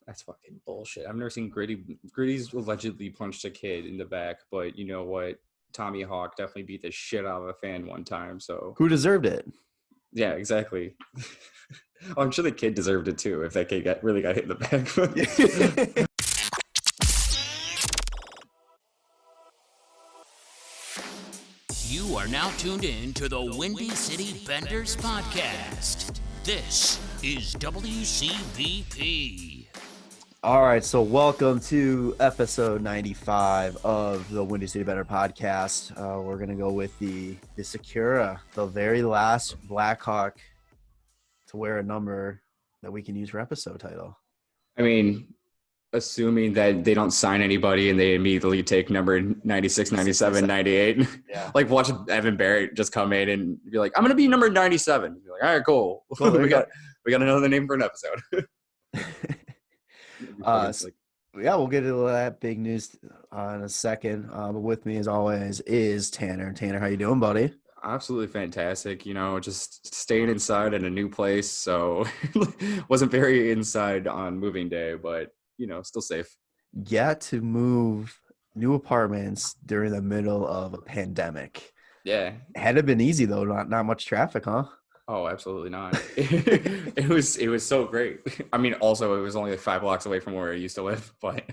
That's fucking bullshit. I've never seen Gritty. Gritty's allegedly punched a kid in the back, but you know what? Tommy Hawk definitely beat the shit out of a fan one time. So who deserved it? Yeah, exactly. I'm sure the kid deserved it too if that kid really got hit in the back. You are now tuned in to the Windy City Benders podcast. This is WCBP. All right, so welcome to episode 95 of the Windy City Bender podcast. We're going to go with the Sikura, the very last Blackhawk to wear a number that we can use for episode title. I mean, assuming that they don't sign anybody and they immediately take number 96, 97, 98. Yeah. Like watch Evan Barrett just come in and be like, I'm going to be number 97. You're like, all right, cool. we got another name for an episode. Yeah, we'll get into that big news in a second. But with me, as always, is Tanner. Tanner, how you doing, buddy? Absolutely fantastic. You know, just staying inside in a new place. So wasn't very inside on moving day, but, you know, still safe. Get to move new apartments during the middle of a pandemic. Yeah. Had it been easy, though, not much traffic, huh? Oh, absolutely not. It was so great. I mean, also it was only like 5 blocks away from where I used to live, but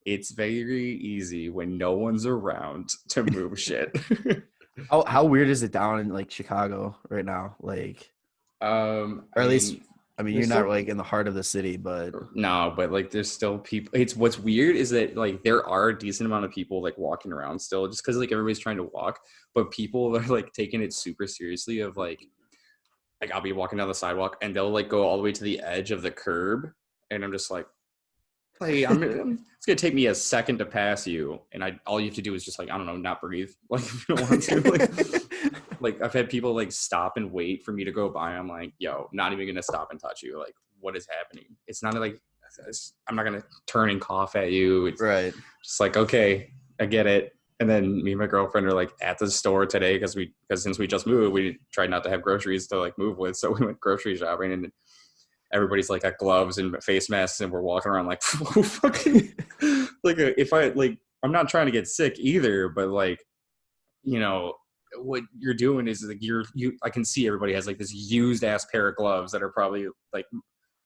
it's very easy when no one's around to move shit. How weird is it down in like Chicago right now? Like, or at least, I mean, you're not like in the heart of the city, but no, but like there's still people. It's what's weird is that like there are a decent amount of people like walking around still, just because like everybody's trying to walk, but people are like taking it super seriously. Of like I'll be walking down the sidewalk and they'll like go all the way to the edge of the curb, and I'm just like, hey, it's gonna take me a second to pass you, and all you have to do is just like, I don't know, not breathe. Like if you don't want to. Like I've had people like stop and wait for me to go by. I'm like, yo, not even gonna stop and touch you. Like, what is happening? It's not like I'm not gonna turn and cough at you. It's right. Just like, okay, I get it. And then me and my girlfriend are like at the store today because since we just moved, we tried not to have groceries to like move with, so we went grocery shopping and everybody's like got gloves and face masks and we're walking around like fucking like if I like I'm not trying to get sick either, but like, you know, what you're doing is like I can see everybody has like this used ass pair of gloves that are probably like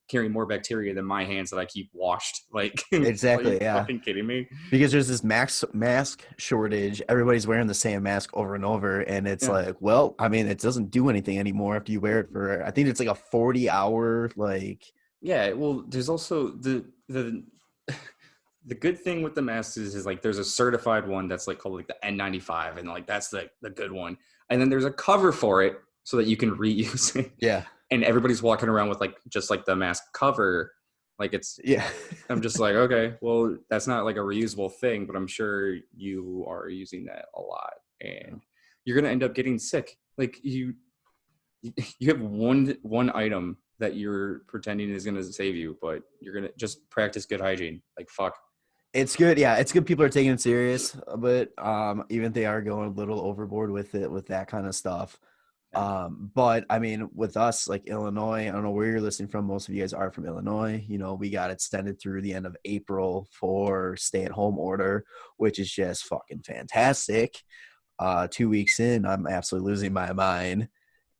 carrying more bacteria than my hands that I keep washed. Like exactly. Are you yeah. fucking kidding me? Because there's this mask shortage. Everybody's wearing the same mask over and over, and it's like, well, I mean, it doesn't do anything anymore after you wear it for. I think it's like a 40-hour like. Yeah. Well, there's also the good thing with the masks is like there's a certified one that's like called like the N95, and like that's the good one. And then there's a cover for it so that you can reuse it. Yeah. And everybody's walking around with like just like the mask cover. Like it's I'm just like, okay, well, that's not like a reusable thing, but I'm sure you are using that a lot and you're gonna end up getting sick. Like you have one item that you're pretending is gonna save you, but you're gonna just practice good hygiene. Like fuck. It's good. Yeah, it's good. People are taking it serious, but even if they are going a little overboard with it, with that kind of stuff. But I mean, with us, like Illinois, I don't know where you're listening from. Most of you guys are from Illinois. You know, we got extended through the end of April for stay-at-home order, which is just fucking fantastic. 2 weeks in, I'm absolutely losing my mind.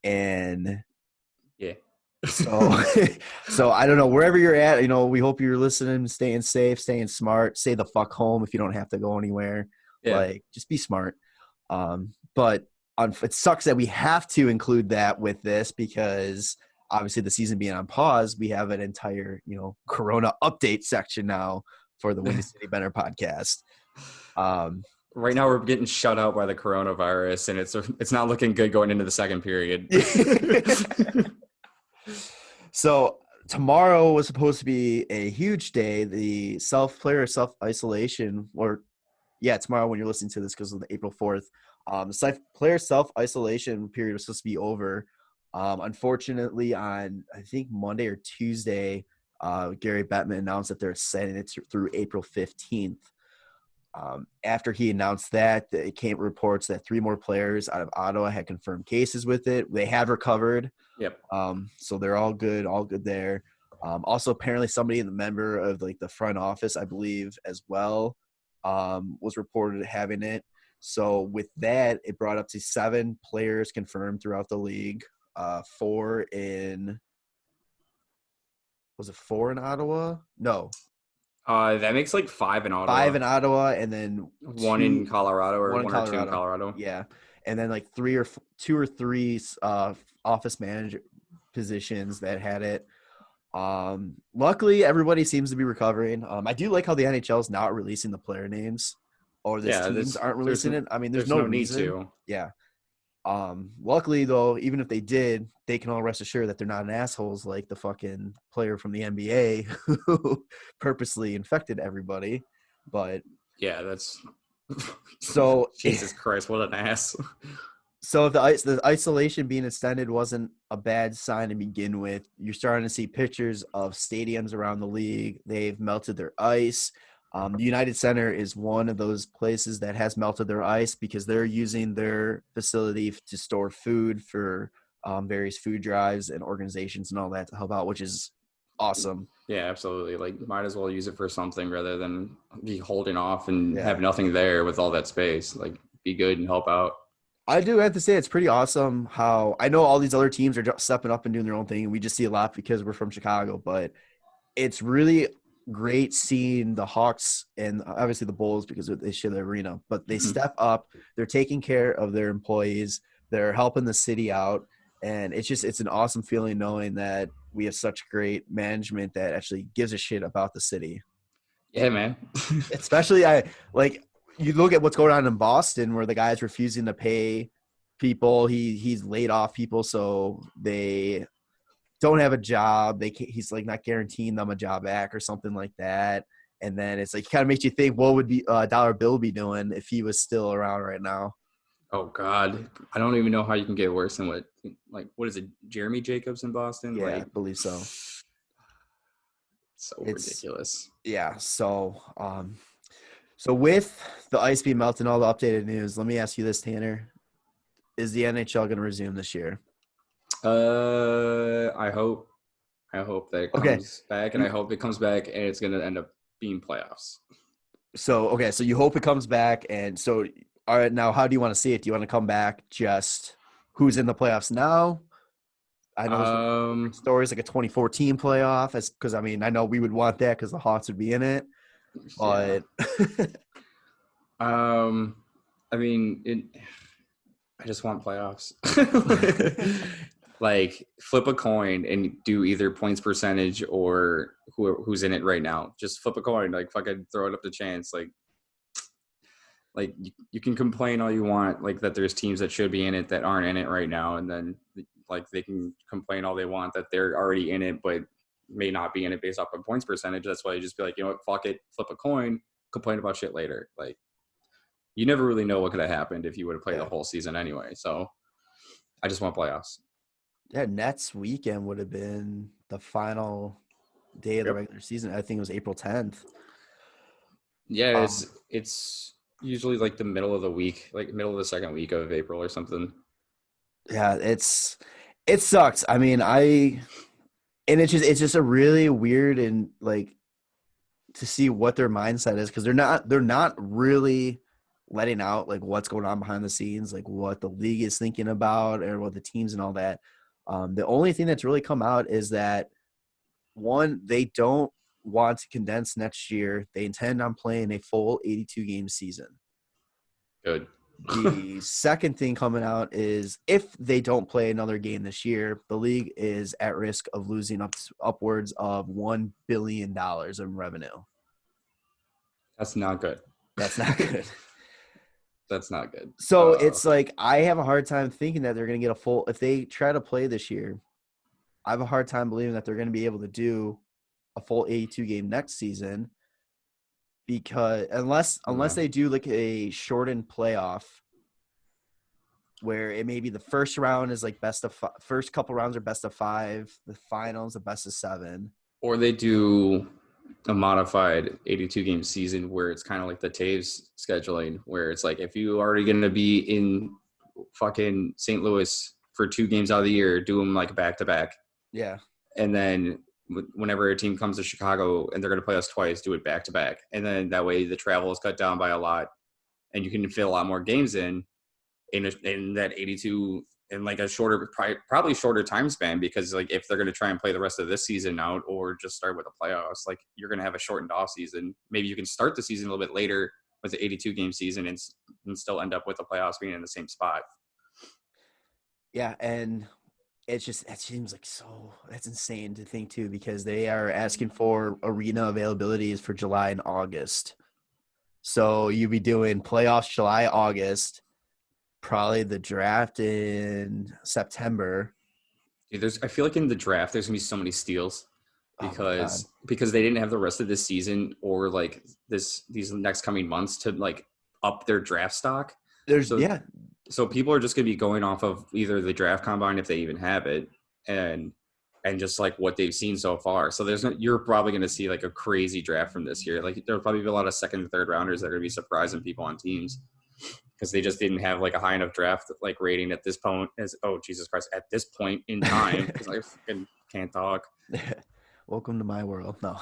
And yeah. So I don't know, wherever you're at, you know, we hope you're listening, staying safe, staying smart, stay the fuck home if you don't have to go anywhere. Yeah. Like, just be smart. But it sucks that we have to include that with this because obviously the season being on pause, we have an entire, you know, Corona update section now for the Windy City Bender podcast. Right now we're getting shut out by the coronavirus and it's not looking good going into the second period. So tomorrow was supposed to be a huge day. The player self-isolation, tomorrow when you're listening to this because of the April 4th, the player self-isolation period was supposed to be over. Unfortunately, on I think Monday or Tuesday, Gary Bettman announced that they're sending it through April 15th. After he announced that, it came reports that 3 more players out of Ottawa had confirmed cases with it. They have recovered. Yep. So they're all good there. Also, apparently somebody, the member of like the front office, I believe, as well, was reported having it. So with that, it brought up to 7 players confirmed throughout the league. 4 in – was it 4 in Ottawa? No. That makes like 5 in Ottawa. 5 in Ottawa, and then 1 in Colorado, or 1 or 2 in Colorado. Yeah, and then like 2 or 3 office manager positions that had it. Luckily, everybody seems to be recovering. I do like how the NHL is not releasing the player names, or the teams aren't releasing it. I mean, there's no reason. Need to. Yeah. Luckily though, even if they did, they can all rest assured that they're not assholes like the fucking player from the NBA who purposely infected everybody. But yeah, that's so Jesus Christ, what an ass. So if the isolation being extended wasn't a bad sign to begin with, you're starting to see pictures of stadiums around the league. They've melted their ice. The United Center is one of those places that has melted their ice because they're using their facility to store food for various food drives and organizations and all that to help out, which is awesome. Yeah, absolutely. Like, might as well use it for something rather than be holding off and have nothing there with all that space. Like, be good and help out. I do have to say it's pretty awesome how I know all these other teams are stepping up and doing their own thing. And we just see a lot because we're from Chicago, but it's really great seeing the Hawks and obviously the Bulls because they share the arena, but they step up. They're taking care of their employees. They're helping the city out. And it's an awesome feeling knowing that we have such great management that actually gives a shit about the city. Yeah, man. Especially you look at what's going on in Boston where the guy's refusing to pay people. He's laid off people so they don't have a job. He's like not guaranteeing them a job back or something like that. And then it's like, it kind of makes you think, what would be Dollar Bill be doing if he was still around right now? Oh God, I don't even know how you can get worse than what is it? Jeremy Jacobs in Boston? Yeah, I believe so. So ridiculous. Yeah. So, so with the ice being melted and all the updated news, let me ask you this, Tanner: is the NHL going to resume this year? I hope that it comes back, and I hope it comes back, and it's going to end up being playoffs. So you hope it comes back, and so all right. Now, how do you want to see it? Do you want to come back just who's in the playoffs now? I know stories like a 2014 playoff, because I mean I know we would want that because the Hawks would be in it. But I mean, I just want playoffs. Like, flip a coin and do either points percentage or who's in it right now. Just flip a coin, like fucking throw it up to chance. Like you can complain all you want, like that there's teams that should be in it that aren't in it right now, and then like they can complain all they want that they're already in it but may not be in it based off of points percentage. That's why you just be like, you know what, fuck it, flip a coin, complain about shit later. Like, you never really know what could have happened if you would have played the whole season anyway. So I just want playoffs. Yeah, Nets weekend would have been the final day of the regular season. I think it was April 10th. Yeah, it's usually like the middle of the week, like middle of the second week of April or something. Yeah, it sucks. I mean, it's just a really weird and like to see what their mindset is, because they're not really letting out like what's going on behind the scenes, like what the league is thinking about or what the teams and all that. The only thing that's really come out is that, one, they don't want to condense next year. They intend on playing a full 82-game season. Good. The second thing coming out is if they don't play another game this year, the league is at risk of losing upwards of $1 billion in revenue. That's not good. That's not good. That's not good. So it's like I have a hard time thinking that they're going to get if they try to play this year, I have a hard time believing that they're going to be able to do a full 82 game next season, because unless they do like a shortened playoff where it may be the first round is like first couple rounds are best of 5, the finals the best of 7, or they do a modified 82 game season where it's kind of like the Taves scheduling, where it's like if you are already going to be in fucking St. Louis for 2 games out of the year, do them like back to back. Yeah. And then whenever a team comes to Chicago and they're going to play us twice, do it back to back. And then that way the travel is cut down by a lot and you can fit a lot more games in that 82 in like a shorter, probably shorter time span, because like if they're going to try and play the rest of this season out or just start with the playoffs, like you're going to have a shortened off season. Maybe you can start the season a little bit later with the 82 game season and still end up with the playoffs being in the same spot. Yeah, and it's just, that seems like that's insane to think too, because they are asking for arena availabilities for July and August. So you'd be doing playoffs July, August, probably the draft in September. Dude, I feel like in the draft there's gonna be so many steals because they didn't have the rest of this season or like these next coming months to like up their draft stock. So people are just gonna be going off of either the draft combine if they even have it, and just like what they've seen so far. So you're probably gonna see like a crazy draft from this year. Like there'll probably be a lot of second and third rounders that are gonna be surprising people on teams, because they just didn't have like a high enough draft like rating at this point at this point in time, because I fucking can't talk. Welcome to my world. No.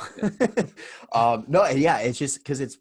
It's just because it's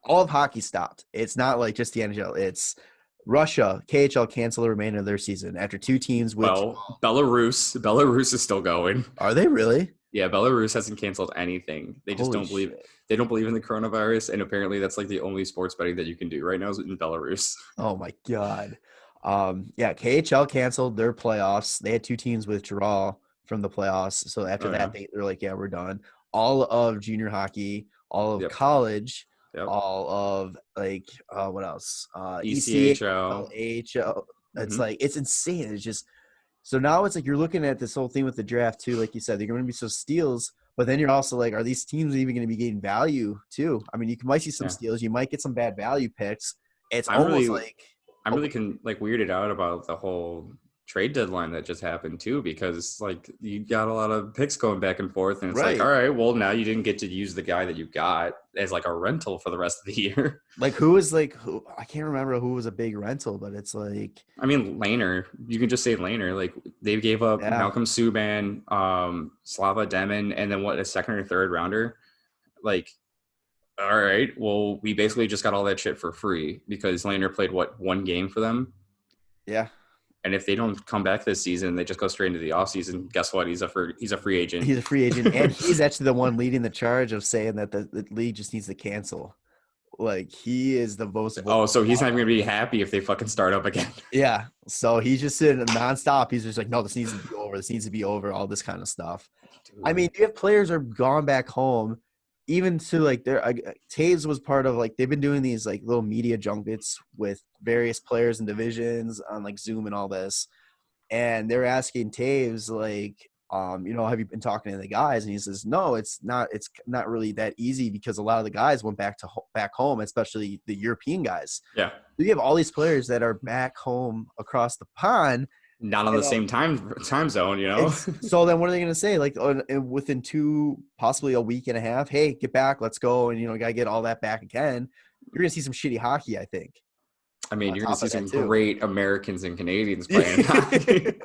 all of hockey stopped. It's not like just the NHL. It's Russia, KHL canceled the remainder of their season after two teams. Belarus is still going. Are they really? Yeah, Belarus hasn't canceled anything. They just don't believe. They don't believe in the coronavirus, and apparently that's like the only sports betting that you can do right now is in Belarus. Oh my god. KHL canceled their playoffs. They had two teams withdraw from the playoffs. So after that, they're like, yeah, we're done. All of junior hockey, all of college, all of like what else? ECHL, AHL. It's like, it's insane. It's just, so now it's like you're looking at this whole thing with the draft too. Like you said, they're going to be so steals, but then you're also like, are these teams even going to be getting value too? I mean, you might see some steals, you might get some bad value picks. It's I'm really weirded out about the whole trade deadline that just happened too, because like you got a lot of picks going back and forth, and it's like, all right, well now you didn't get to use the guy that you got as like a rental for the rest of the year. Like who I can't remember who was a big rental, but it's like, I mean, Lehner, you can just say Lehner. Like they gave up Malcolm Subban, Slava Demon, and then a second or third rounder. Like, all right, well we basically just got all that shit for free because Lehner played one game for them. Yeah. And if they don't come back this season, they just go straight into the offseason. Guess what? He's a free agent. He's a free agent, and he's actually the one leading the charge of saying that the league just needs to cancel. Like he is the most. Oh, so he's not even gonna be happy if they fucking start up again. Yeah. So he's just sitting nonstop. He's just like, no, this needs to be over. This needs to be over. All this kind of stuff. Dude. I mean, you have players are gone back home. Even to like Taves was part of like, they've been doing these like little media junkets with various players and divisions on like Zoom and all this. And they're asking Taves like, have you been talking to the guys? And he says, no, it's not really that easy because a lot of the guys went back home, especially the European guys. Yeah. You have all these players that are back home across the pond. Not on the same time zone, So then what are they going to say? Like within possibly a week and a half, hey, get back, let's go. And, got to get all that back again. You're going to see some shitty hockey, I think. I mean, you're going to see some great Americans and Canadians playing hockey.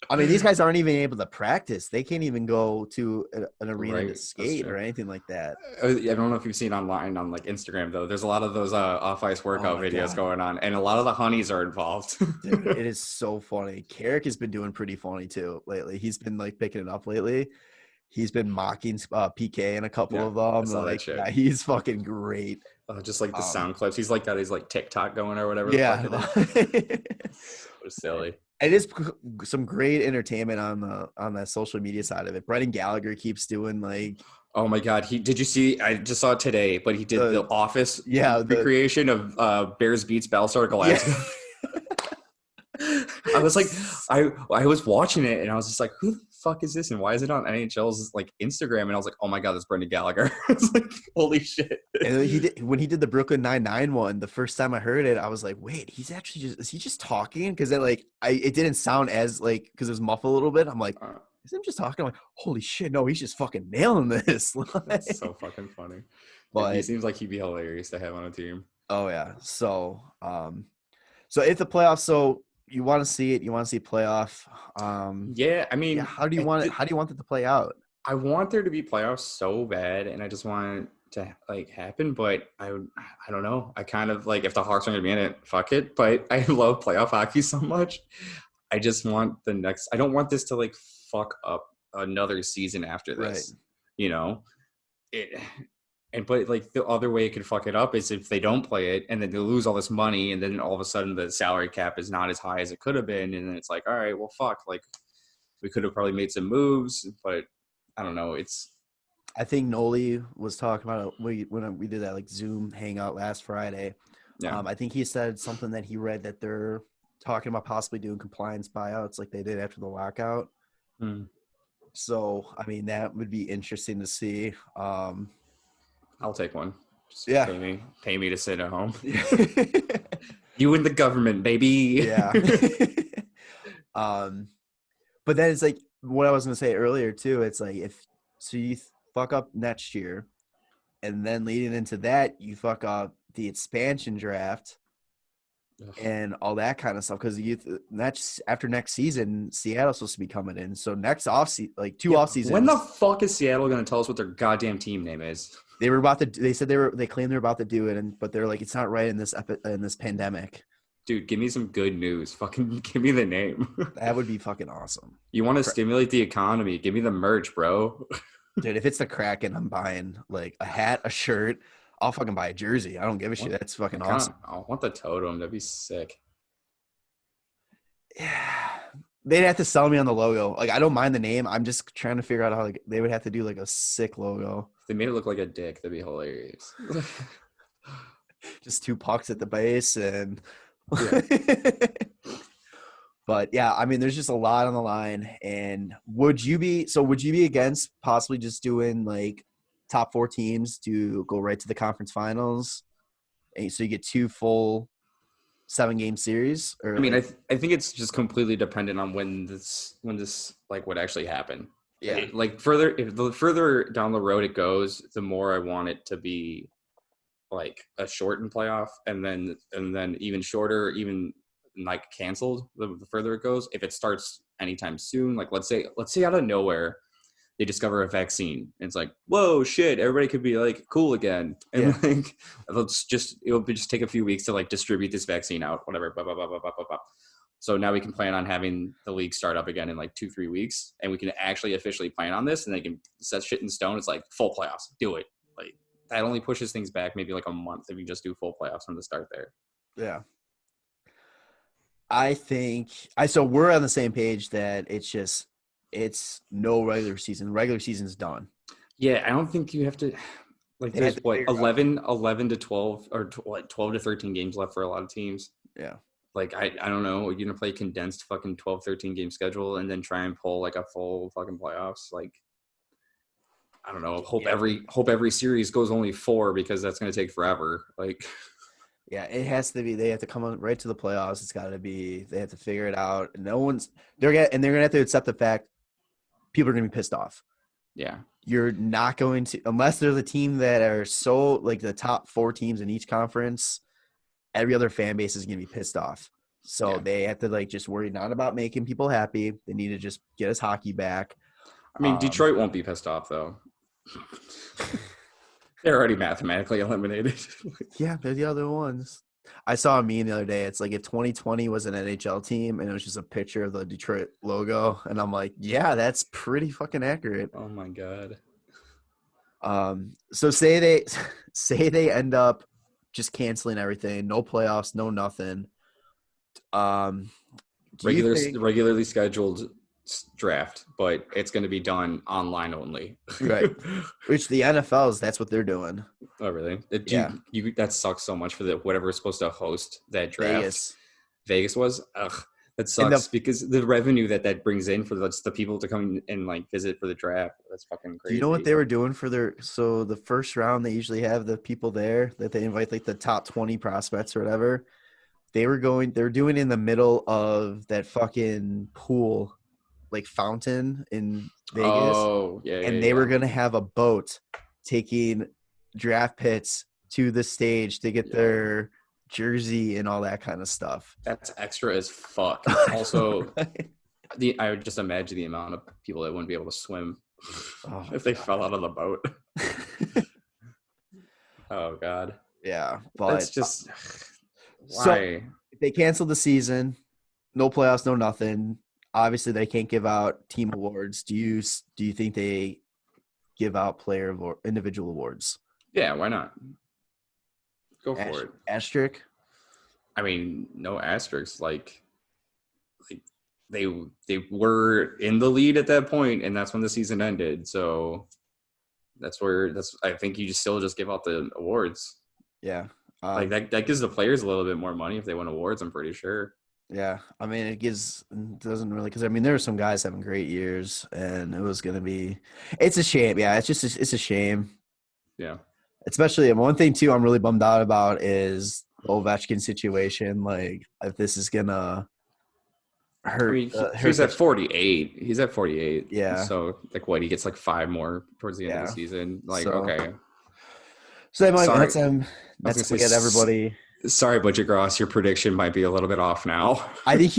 I mean, these guys aren't even able to practice. They can't even go to an arena to skate or anything like that. I don't know if you've seen online on like Instagram though. There's a lot of those off-ice workout videos going on, and a lot of the honeys are involved. Dude, it is so funny. Carrick has been doing pretty funny too lately. He's been like picking it up lately. He's been mocking PK and a couple of them. Like, yeah, he's fucking great. Just like the sound clips. He's like got his like TikTok going or whatever. Yeah. So silly. It is some great entertainment on the social media side of it. Brendan Gallagher keeps doing like, oh my god, did you see? I just saw it today, but he did the Office recreation of Bears beats Battlestar Galactica. I was like, I was watching it and I was just like, who the fuck is this and why is it on NHL's like Instagram? And I was like, oh my god, that's Brendan Gallagher. It's like, holy shit. And when he did the Brooklyn Nine-Nine one, the first time I heard it, I was like, wait, is he just talking? Because then like it didn't sound as like, because it was muffled a little bit. I'm like, is him just talking? I'm like, holy shit, no, he's just fucking nailing this. That's so fucking funny. But he seems like he'd be hilarious to have on a team. Oh yeah. So if the playoffs, You want to see it. You want to see playoff. Yeah, I mean, How do you want it? How do you want it to play out? I want there to be playoffs so bad, and I just want it to like happen. But I don't know. I kind of like if the Hawks are going to be in it, fuck it. But I love playoff hockey so much. I just want the next. I don't want this to like fuck up another season after this. Right. You know, it. And but like the other way it could fuck it up is if they don't play it and then they lose all this money and then all of a sudden the salary cap is not as high as it could have been, and then it's like, all right, well, fuck, like we could have probably made some moves, but I don't know. I think Nolly was talking about it when we did that like Zoom hangout last Friday. Yeah. I think he said something that he read that they're talking about possibly doing compliance buyouts like they did after the lockout. So, I mean, that would be interesting to see. I'll take one. Just Yeah. pay me to sit at home. You and the government, baby. Yeah. But then it's like what I was gonna say earlier too. It's like if you fuck up next year, and then leading into that, you fuck up the expansion draft and all that kind of stuff. Because that's after next season, Seattle's supposed to be coming in. So next offseason, like off seasons. When the fuck is Seattle gonna tell us what their goddamn team name is? They were about to. They said they claimed they're about to do it, but they're like, it's not right in this pandemic. Dude, give me some good news. Fucking give me the name. That would be fucking awesome. You want to stimulate the economy? Give me the merch, bro. Dude, if it's the Kraken, I'm buying like a hat, a shirt. I'll fucking buy a jersey. I don't give a shit. That's fucking awesome. I want the totem. That'd be sick. Yeah. They'd have to sell me on the logo. Like, I don't mind the name. I'm just trying to figure out how like they would have to do like a sick logo. If they made it look like a dick, that'd be hilarious. Just 2 pucks at the base and But yeah, I mean, there's just a lot on the line. And would you be against possibly just doing like top 4 teams to go right to the conference finals? And so you get 2 full 7-game series? Or I mean, I think it's just completely dependent on when this like would actually happen. Yeah. If the further down the road it goes, the more I want it to be like a shortened playoff, and then even shorter, even like canceled the further it goes. If it starts anytime soon, like let's say out of nowhere they discover a vaccine and it's like, whoa, shit, everybody could be like cool again, and like it'll just take a few weeks to like distribute this vaccine out, whatever, blah, blah, blah, blah, blah, blah, blah. So now we can plan on having the league start up again in like 2-3 weeks, and we can actually officially plan on this, and they can set shit in stone. It's like full playoffs, do it. Like that only pushes things back maybe like a month if you just do full playoffs from the start there. Yeah. I think so we're on the same page that it's no regular season. Regular season's done. Yeah, I don't think you have to like there's what 11 to 12 or like 12 to 13 games left for a lot of teams. Yeah. Like I don't know, you're gonna play condensed fucking 12-13 game schedule and then try and pull like a full fucking playoffs. Like I don't know. Hope every series goes only 4 because that's gonna take forever. Like yeah, it has to be. They have to come on right to the playoffs. It's got to be. They have to figure it out. They're gonna have to accept the fact people are gonna be pissed off. Yeah, you're not going to unless they're the team that are so like the top 4 teams in each conference. Every other fan base is gonna be pissed off. So they have to like just worry not about making people happy. They need to just get us hockey back. I mean, Detroit won't be pissed off though. They're already mathematically eliminated. Yeah, they're the other ones. I saw a meme the other day. It's like if 2020 was an NHL team and it was just a picture of the Detroit logo. And I'm like, yeah, that's pretty fucking accurate. Oh my God. So say they end up just canceling everything. No playoffs, no nothing. Regularly scheduled draft, but it's going to be done online only. Right. Which the NFL's, that's what they're doing. Oh, really? That sucks so much for whatever was supposed to host that draft. Vegas was? Ugh. That sucks because the revenue that brings in for the people to come and like visit for the draft, that's fucking crazy. Do you know what they were doing for the first round, they usually have the people there that they invite like the top 20 prospects or whatever. They're doing in the middle of that fucking pool, like fountain in Vegas. Oh, yeah. And they were going to have a boat taking draft pits to the stage to get their jersey and all that kind of stuff. That's extra as fuck. Also, I would just imagine the amount of people that wouldn't be able to swim if they fell out of the boat. Oh God. Yeah, but That's just why. So if they cancel the season, no playoffs, no nothing. Obviously, they can't give out team awards. Do you think they give out player or individual awards? Yeah, why not? Go for it. Asterisk? I mean, no asterisks. Like they were in the lead at that point, and that's when the season ended. So I think you still just give out the awards. Yeah. Like that gives the players a little bit more money if they win awards, I'm pretty sure. Yeah. I mean, doesn't really, because I mean, there were some guys having great years, and it's a shame. Yeah. It's a shame. Yeah. Especially, and one thing too, I'm really bummed out about is the Ovechkin situation. Like, if this is gonna hurt. I mean, he's at 48. He's at 48. Yeah. So like, what? He gets like 5 more towards the end of the season. Like, okay. So that's to get everybody. Sorry, Budget Gross, your prediction might be a little bit off now. I think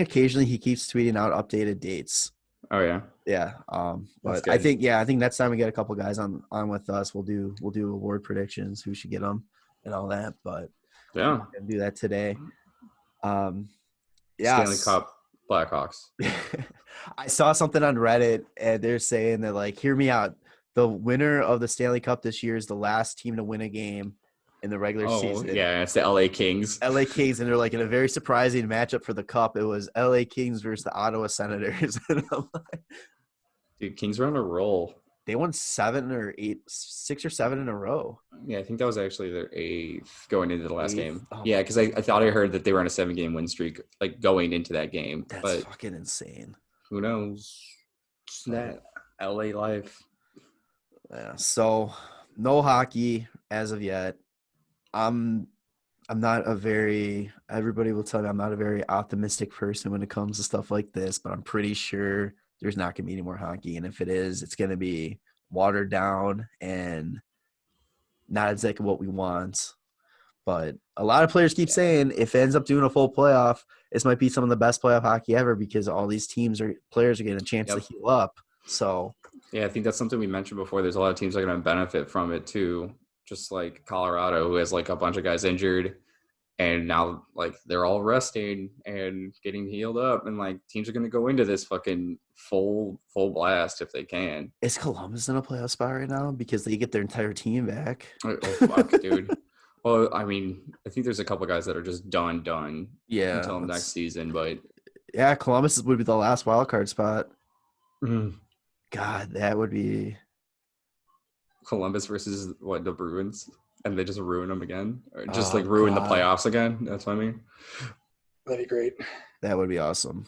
occasionally he keeps tweeting out updated dates. Oh yeah. Yeah. But I think next time we get a couple guys on with us, we'll do award predictions, who should get them and all that. But yeah, we're gonna do that today. Stanley Cup Blackhawks. I saw something on Reddit, and they're saying that, like, hear me out. The winner of the Stanley Cup this year is the last team to win a game in the regular season. Yeah, it's the LA Kings. LA Kings, and they're like, in a very surprising matchup for the Cup, it was LA Kings versus the Ottawa Senators. Dude, Kings were on a roll. They won 6 or 7 in a row. Yeah, I think that was actually their 8th going into the last game. Oh, yeah, because I thought I heard that they were on a 7-game win streak, like going into that game. That's fucking insane. Who knows? It's that LA life. Yeah. So no hockey as of yet. I'm not everybody will tell me I'm not a very optimistic person when it comes to stuff like this, but I'm pretty sure there's not going to be any more hockey. And if it is, it's going to be watered down and not exactly what we want. But a lot of players keep saying if it ends up doing a full playoff, this might be some of the best playoff hockey ever, because all these players are getting a chance to heal up. So yeah, I think that's something we mentioned before. There's a lot of teams that are going to benefit from it too. Just like Colorado, who has like a bunch of guys injured, and now like they're all resting and getting healed up, and like teams are going to go into this fucking full blast if they can. Is Columbus in a playoff spot right now because they get their entire team back? Oh fuck, dude. Well, I mean, I think there's a couple guys that are just done. Yeah, until next season, but yeah, Columbus would be the last wild card spot. Mm-hmm. God, that would be Columbus versus the Bruins, and they just ruin them again, or just ruin the playoffs again. That's what I mean. That'd be great. That would be awesome.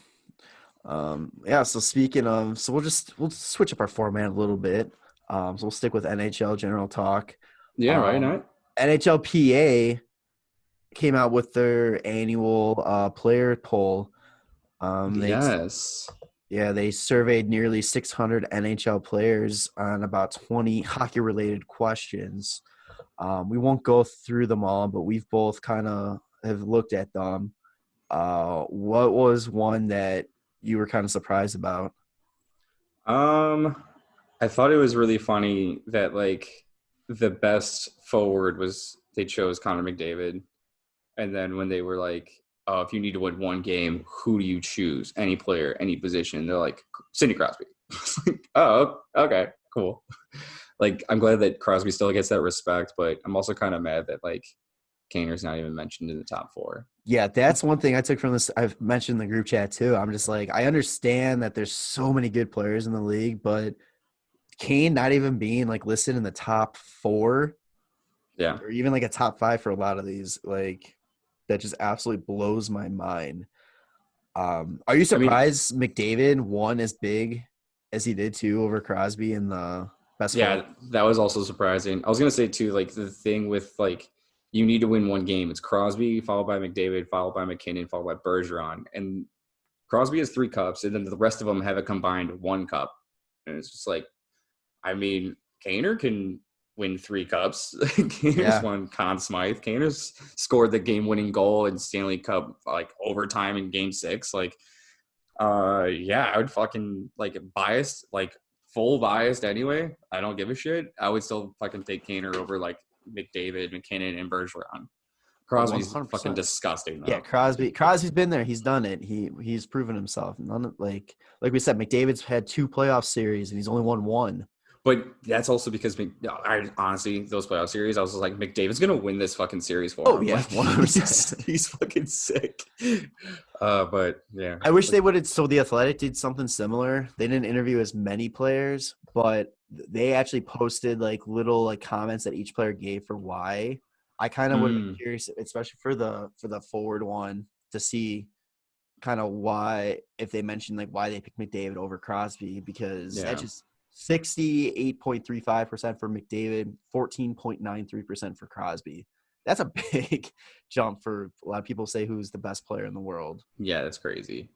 Yeah. So speaking of, we'll switch up our format a little bit. So we'll stick with NHL general talk. Yeah, right. Not NHLPA came out with their annual player poll. Yes. Yeah, they surveyed nearly 600 NHL players on about 20 hockey-related questions. We won't go through them all, but we've both kind of have looked at them. What was one that you were kind of surprised about? I thought it was really funny that like the best forward was they chose Connor McDavid, and then when they were like, oh, if you need to win one game, who do you choose? Any player, any position? They're like, Sidney Crosby. Oh, okay, cool. Like, I'm glad that Crosby still gets that respect, but I'm also kind of mad that, like, Kaner's not even mentioned in the top 4. Yeah, that's one thing I took from this. I've mentioned in the group chat, too. I'm just like, I understand that there's so many good players in the league, but Kane not even being, like, listed in the top 4. Yeah. Or even, like, a top 5 for a lot of these, like – that just absolutely blows my mind. Are you surprised McDavid won as big as he did too over Crosby in the best? Yeah, that was also surprising. I was gonna say too, like the thing with like you need to win one game. It's Crosby followed by McDavid, followed by McKinnon, followed by Bergeron, and Crosby has 3 cups, and then the rest of them have a combined 1 cup. And it's just like, I mean, Kaner can win 3 cups. Kaner's won Conn Smythe. Kaner's scored the game-winning goal in Stanley Cup like overtime in Game 6. Like, I would fucking like biased, like full biased anyway. I don't give a shit. I would still fucking take Kaner over like McDavid, McKinnon, and Bergeron. Crosby's 100%. fucking disgusting though. Yeah, Crosby's been there. He's done it. He's proven himself. None of, like we said, McDavid's had 2 playoff series and he's only won 1. But that's also because I honestly, those playoff series, I was just like, McDavid's gonna win this fucking series for him. Oh yeah, like, 100%. he's fucking sick. But yeah, I wish they would have. So the Athletic did something similar. They didn't interview as many players, but they actually posted like little like comments that each player gave for why. I kind of would have been curious, especially for the forward one, to see kind of why, if they mentioned like why they picked McDavid over Crosby, because that's just 68.35% for McDavid, 14.93% for Crosby. That's a big jump for a lot of people say who's the best player in the world. Yeah, that's crazy.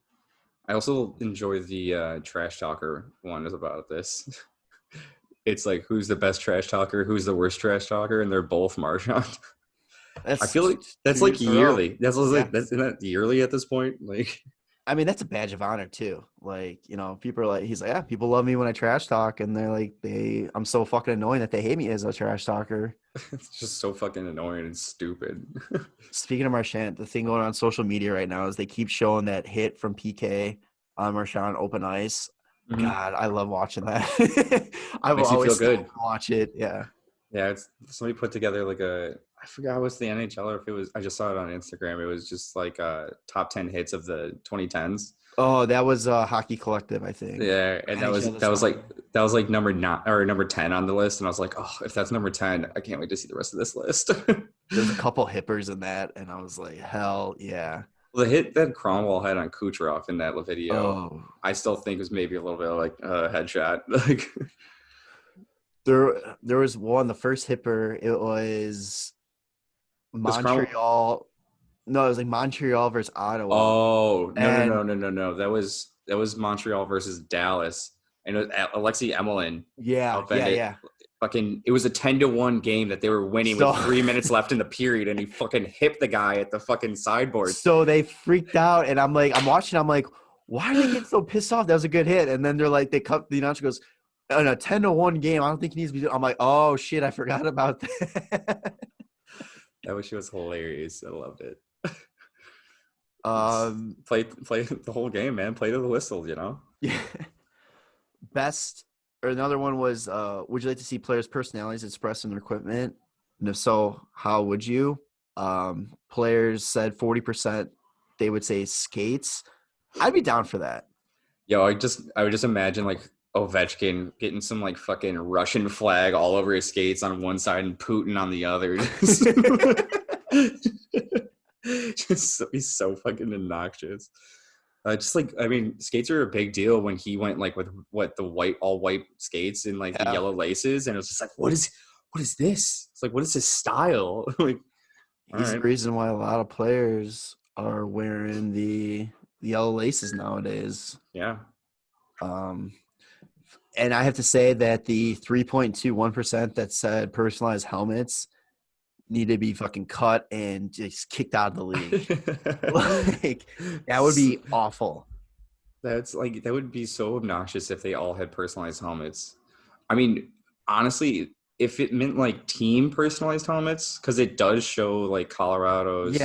I also enjoy the trash talker one is about this. It's like, who's the best trash talker, who's the worst trash talker, and they're both Marchand. I feel like that's like yearly. Isn't that yearly at this point? Like, I mean, that's a badge of honor too. Like, you know, people are like, he's like, yeah, people love me when I trash talk, and they're like, I'm so fucking annoying that they hate me as a trash talker. It's just so fucking annoying and stupid. Speaking of Marchand, the thing going on social media right now is they keep showing that hit from PK on Marchand open ice. Mm-hmm. God, I love watching that. I will always feel good. Watch it. Yeah. Yeah. It's somebody put together like I forgot what's the NHL, or if it was, I just saw it on Instagram. It was just like top 10 hits of the 2010s. Oh, that was Hockey Collective, I think. Yeah, and that was like number 9 or number 10 on the list, and I was like, oh, if that's number 10, I can't wait to see the rest of this list. There's a couple hippers in that, and I was like, hell yeah. The hit that Cromwell had on Kucherov in that video, I still think was maybe a little bit like a headshot. Like, there was one, the first hipper, it was Montreal. No, it was like Montreal versus Ottawa. Oh, no. That was Montreal versus Dallas. And it was Alexei Emelin. Yeah. Fucking, it was a 10-1 game that they were winning with 3 minutes left in the period, and he fucking hit the guy at the fucking sideboard. So they freaked out, and I'm watching, I'm like, why are they getting so pissed off? That was a good hit. And then they're like, the announcer goes, in a 10-1 game, I don't think he needs to be doing. I'm like, oh shit, I forgot about that. That was hilarious. I loved it. Play the whole game, man. Play to the whistle, you know? Yeah. Best, or another one was, would you like to see players' personalities expressed in their equipment? And if so, how would you? Players said 40% they would say skates. I'd be down for that. Yo, I would just imagine like Ovechkin getting some like fucking Russian flag all over his skates on one side and Putin on the other. He's so fucking obnoxious. Just like, I mean, skates are a big deal when he went like with the all white skates and like the yellow laces, and it was just like, what is this? It's like, what is his style? Like, he's the reason why a lot of players are wearing the yellow laces nowadays. Yeah. And I have to say that the 3.21% that said personalized helmets need to be fucking cut and just kicked out of the league. Like, that would be awful. That would be so obnoxious if they all had personalized helmets. I mean, honestly, if it meant like team personalized helmets, because it does show like Colorado's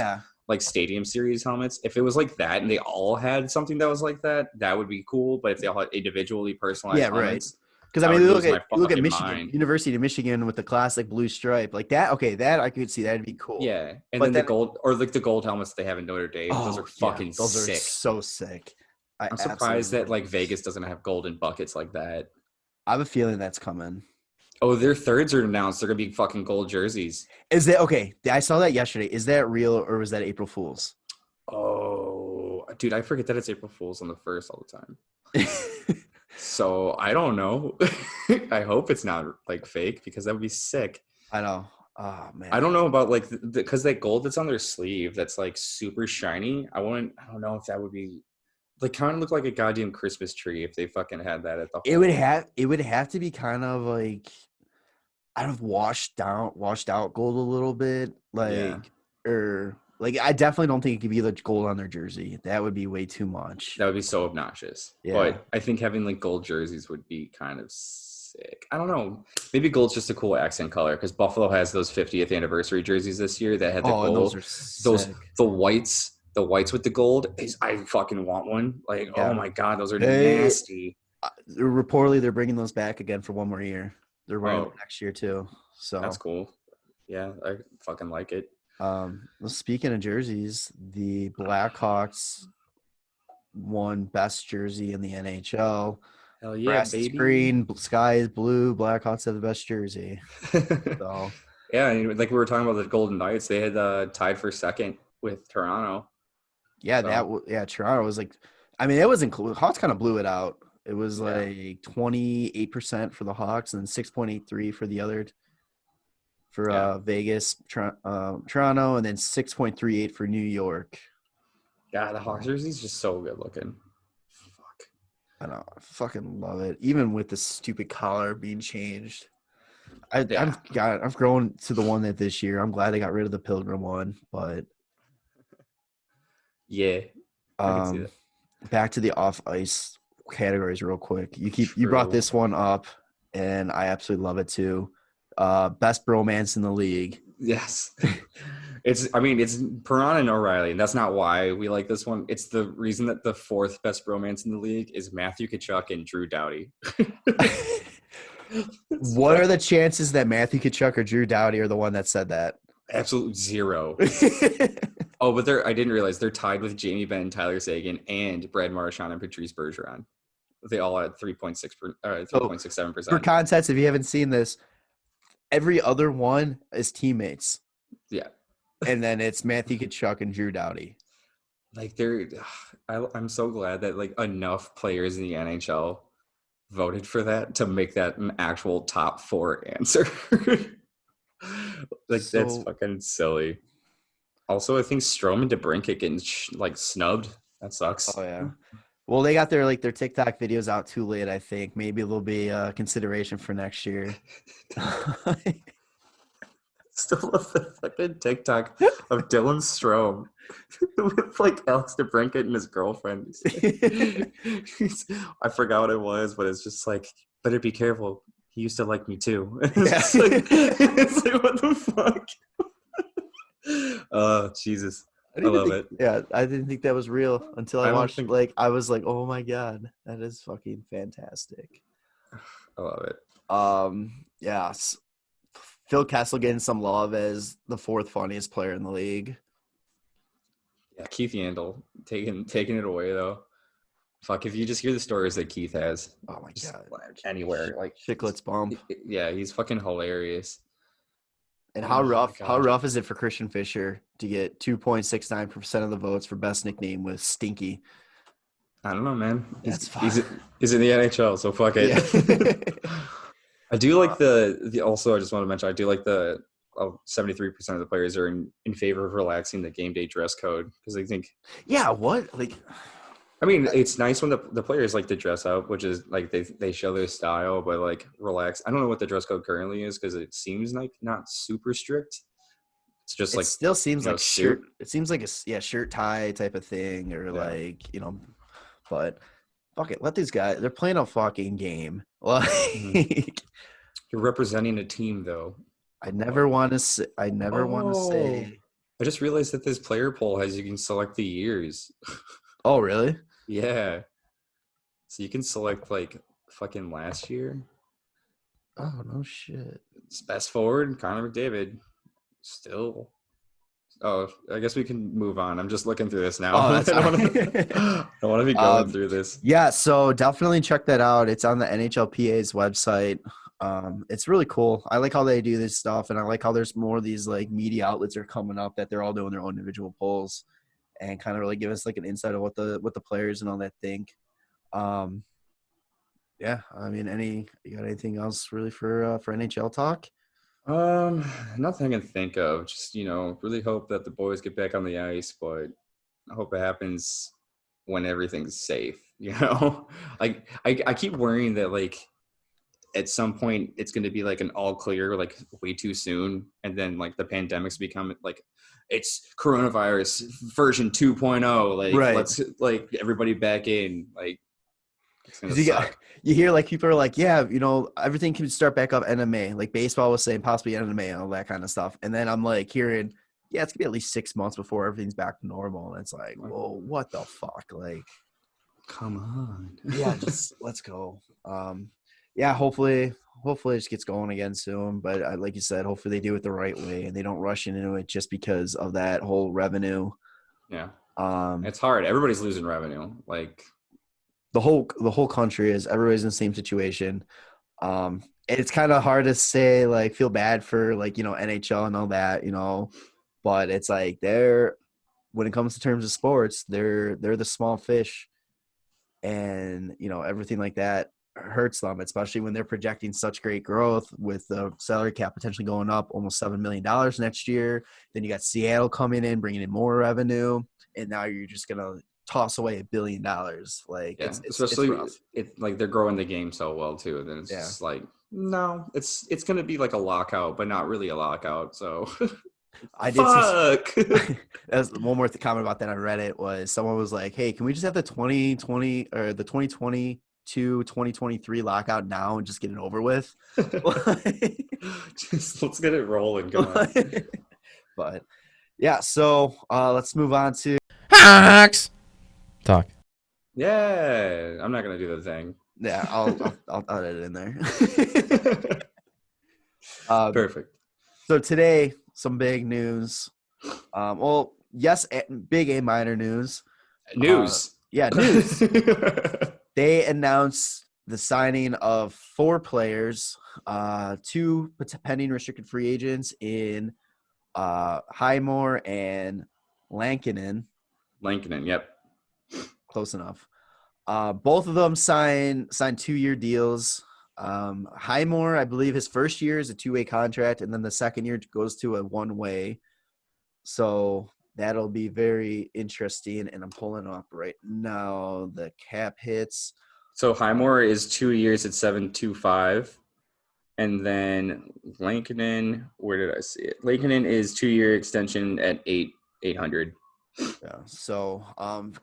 like stadium series helmets. If it was like that and they all had something that was like that, that would be cool. But if they all had individually personalized helmets. Right. Because I mean, look at Michigan, University of Michigan with the classic blue stripe like that. Okay, that I could see. That'd be cool. Yeah, and then the gold, or like the gold helmets they have in Notre Dame. Those are fucking sick. Those are so sick. I'm surprised that like Vegas doesn't have golden buckets like that. I have a feeling that's coming. Oh, their thirds are announced. They're gonna be fucking gold jerseys. Is that okay? I saw that yesterday. Is that real or was that April Fool's? Oh, dude, I forget that it's April Fool's on the 1st all the time. So I don't know. I hope it's not like fake because that would be sick. I know. Oh man. I don't know about like because that gold that's on their sleeve that's like super shiny. I don't know if that would be like kind of look like a goddamn Christmas tree if they fucking had that at the. It would have to be kind of like of washed out gold a little bit, Yeah. I definitely don't think it could be the gold on their jersey. That would be way too much. That would be so obnoxious. Yeah. But I think having like gold jerseys would be kind of sick. I don't know. Maybe gold's just a cool accent color because Buffalo has those 50th anniversary jerseys this year that had the gold. And those are sick. The whites with the gold. I fucking want one. Like, Yeah. oh my God, those are nasty. Reportedly, they're bringing those back again for one more year. They're running them next year too. So that's cool. Yeah, I fucking like it. Speaking of jerseys, the Blackhawks won best jersey in the NHL. Hell yeah, Grass is baby. green, sky is blue. Blackhawks have the best jersey. So yeah, and like we were talking about the Golden Knights, they had tied for second with Toronto. Yeah, Toronto was like, I mean, it wasn't cool. Hawks kind of blew it out. It was like 28% for the Hawks and 6.83 for the other. For Vegas, Toronto, and then 6.38 for New York. Yeah, the Hawks jersey's just so good looking. Fuck. I know. I fucking love it. Even with the stupid collar being changed. I've grown to the one that this year. I'm glad they got rid of the Pilgrim one, but yeah. I can see that. Back to the off ice categories real quick. You brought this one up and I absolutely love it too. Best bromance in the league. Yes. It's Perron and O'Reilly, and that's not why we like this one. It's the reason that the fourth best bromance in the league is Matthew Tkachuk and Drew Doughty. What are the chances that Matthew Tkachuk or Drew Doughty are the one that said that? Absolute zero. Oh, but I didn't realize they're tied with Jamie Benn, Tyler Seguin, and Brad Marchand and Patrice Bergeron. They all had 3.67%. For context, if you haven't seen this, every other one is teammates. Yeah. And then it's Matthew Tkachuk and Drew Doughty. Like I'm so glad that like enough players in the NHL voted for that to make that an actual top 4 answer. That's fucking silly. Also, I think Strome and DeBrincat getting snubbed. That sucks. Oh yeah. Well, they got their TikTok videos out too late, I think. Maybe there'll be a consideration for next year. Still love the fucking TikTok of Dylan Strome with like Alex DeBrincat and his girlfriend. I forgot what it was, but it's just like, better be careful. He used to like me too. It's like, what the fuck? Oh, Jesus. I love it. Yeah, I didn't think that was real until I watched I was like, oh my God, that is fucking fantastic. I love it. Yeah. Phil Kessel getting some love as the 4th funniest player in the league. Yeah, Keith Yandel taking it away though. Fuck, if you just hear the stories that Keith has. Oh my God. Anywhere. Like Chicklets bump. Yeah, he's fucking hilarious. And how rough is it for Christian Fischer to get 2.69% of the votes for best nickname with Stinky? I don't know, man. He's in the NHL, so fuck it. Yeah. I do like also I just want to mention I do like the 73% of the players are in favor of relaxing the game day dress code because they think I mean, it's nice when the players like to dress up, which is like they show their style, but like relax. I don't know what the dress code currently is because it seems like not super strict. It's just like still seems like shirt. It seems like a shirt tie type of thing or but fuck it, let these guys. They're playing a fucking game. Like you're representing a team, though. I never want to say. I just realized that this player poll you can select the years. Oh, really? Yeah. So you can select like fucking last year. Oh no shit. It's best forward, Connor McDavid. Still. Oh, I guess we can move on. I'm just looking through this now. Oh, that's I don't want to be going through this. Yeah, so definitely check that out. It's on the NHLPA's website. It's really cool. I like how they do this stuff, and I like how there's more of these like media outlets are coming up that they're all doing their own individual polls and kind of really give us like an insight of what the players and all that think. Yeah, I mean, you got anything else really for NHL talk? Nothing I can think of. Just, really hope that the boys get back on the ice, but I hope it happens when everything's safe, Like I keep worrying that like at some point it's going to be like an all clear, like way too soon. And then like the pandemic's become like, it's coronavirus version 2.0. Like, Right. let's like everybody back in. Like, it's going to suck. You hear like people are like, yeah, everything can start back up end of May. Like baseball was saying possibly end of May and all that kind of stuff. And then I'm like hearing, yeah, it's gonna be at least 6 months before everything's back to normal. And it's like, whoa, what the fuck? Like, come on. Yeah, just let's go. Yeah, hopefully it just gets going again soon. But like you said, hopefully they do it the right way and they don't rush into it just because of that whole revenue. Yeah. It's hard. Everybody's losing revenue. Like the whole country is. Everybody's in the same situation. And it's kind of hard to say, like, feel bad for like, NHL and all that, but it's like when it comes to terms of sports, they're the small fish, and everything like that hurts them, especially when they're projecting such great growth with the salary cap potentially going up almost $7 million next year. Then you got Seattle coming in, bringing in more revenue, and now you're just gonna toss away $1 billion. Like, yeah, it's especially rough. Like they're growing the game so well too. Then it's just like, no, it's gonna be like a lockout, but not really a lockout. So I did fuck. That's one more comment about that on Reddit was someone was like, hey, can we just have the 2020 or the 2022-2023 lockout now and just get it over with? Just let's get it rolling. Come on. But yeah, so let's move on to Hawks talk. Yeah, I'm not gonna do the thing. Yeah, I'll edit it in there. Perfect. So today, some big news. Well, yes, big and minor news. News. Yeah, news. They announced the signing of 4 players, 2 pending restricted free agents in Highmore and Lankinen. Yep. Close enough. Both of them signed 2-year deals. Highmore, I believe his first year is a 2-way contract, and then the second year goes to a 1-way. So that'll be very interesting. And I'm pulling up right now the cap hits. So Highmore is 2 years at 725. And then Lankinen, where did I see it? Lankinen is 2-year extension at 800. Yeah. So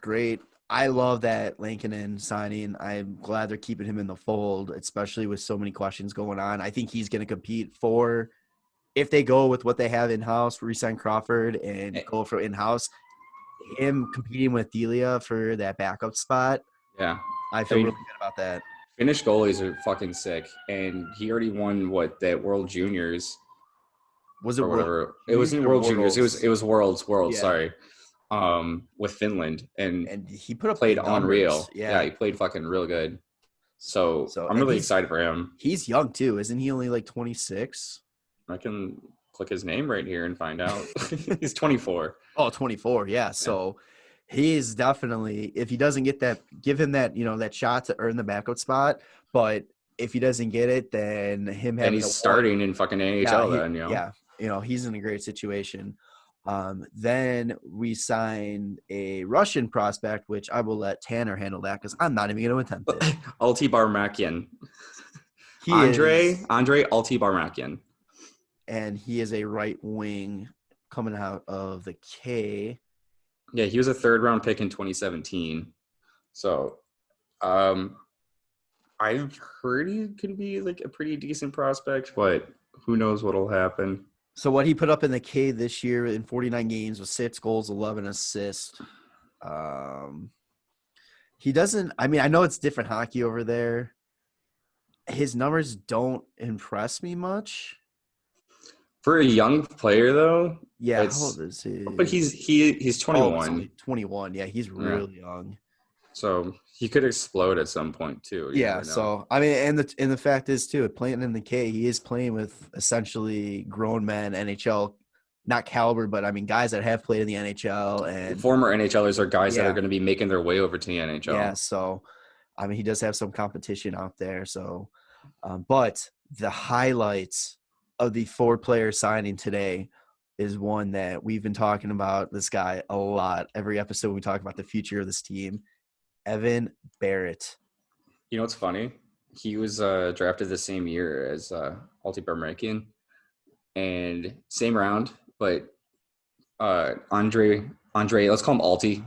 great. I love that Lankinen signing. I'm glad they're keeping him in the fold, especially with so many questions going on. I think he's going to compete for, if they go with what they have in-house, re-sign Crawford and go for in-house, him competing with Delia for that backup spot. Yeah. I feel really good about that. Finnish goalies are fucking sick, and he already won that World Juniors. Was it or whatever? It wasn't World Juniors. It was Worlds. Yeah. Sorry. With Finland, and he played unreal. Yeah, he played fucking real good. So I'm really excited for him. He's young too, isn't he? Only like 26. I can click his name right here and find out. He's 24. Oh, 24. Yeah. So he is definitely, if he doesn't get that, give him that, that shot to earn the backup spot. But if he doesn't get it, then he's starting in fucking NHL. Yeah. He's in a great situation. Then we signed a Russian prospect, which I will let Tanner handle that because I'm not even going to attempt it. Alti Barmakian. Andre Alti Barmakian. And he is a right wing coming out of the K. Yeah, he was a 3rd-round pick in 2017. So I've heard he could be like a pretty decent prospect, but who knows what'll happen. So what he put up in the K this year in 49 games was 6 goals, 11 assists. He doesn't – I mean, I know it's different hockey over there. His numbers don't impress me much. For a young player, though. Yeah, how old is he? But he's 21. 21, yeah, he's really young. So he could explode at some point too. Yeah, so I mean, and the fact is too, playing in the K, he is playing with essentially grown men, NHL, not caliber, but I mean guys that have played in the NHL and former NHLers are guys that are going to be making their way over to the NHL. Yeah, so I mean he does have some competition out there. So, but the highlights of the 4-player signing today is one that we've been talking about this guy a lot. Every episode we talk about the future of this team. Evan Barrett. You know what's funny? he was drafted the same year as Alti Barmerikian, and same round, but Andre, let's call him Alti.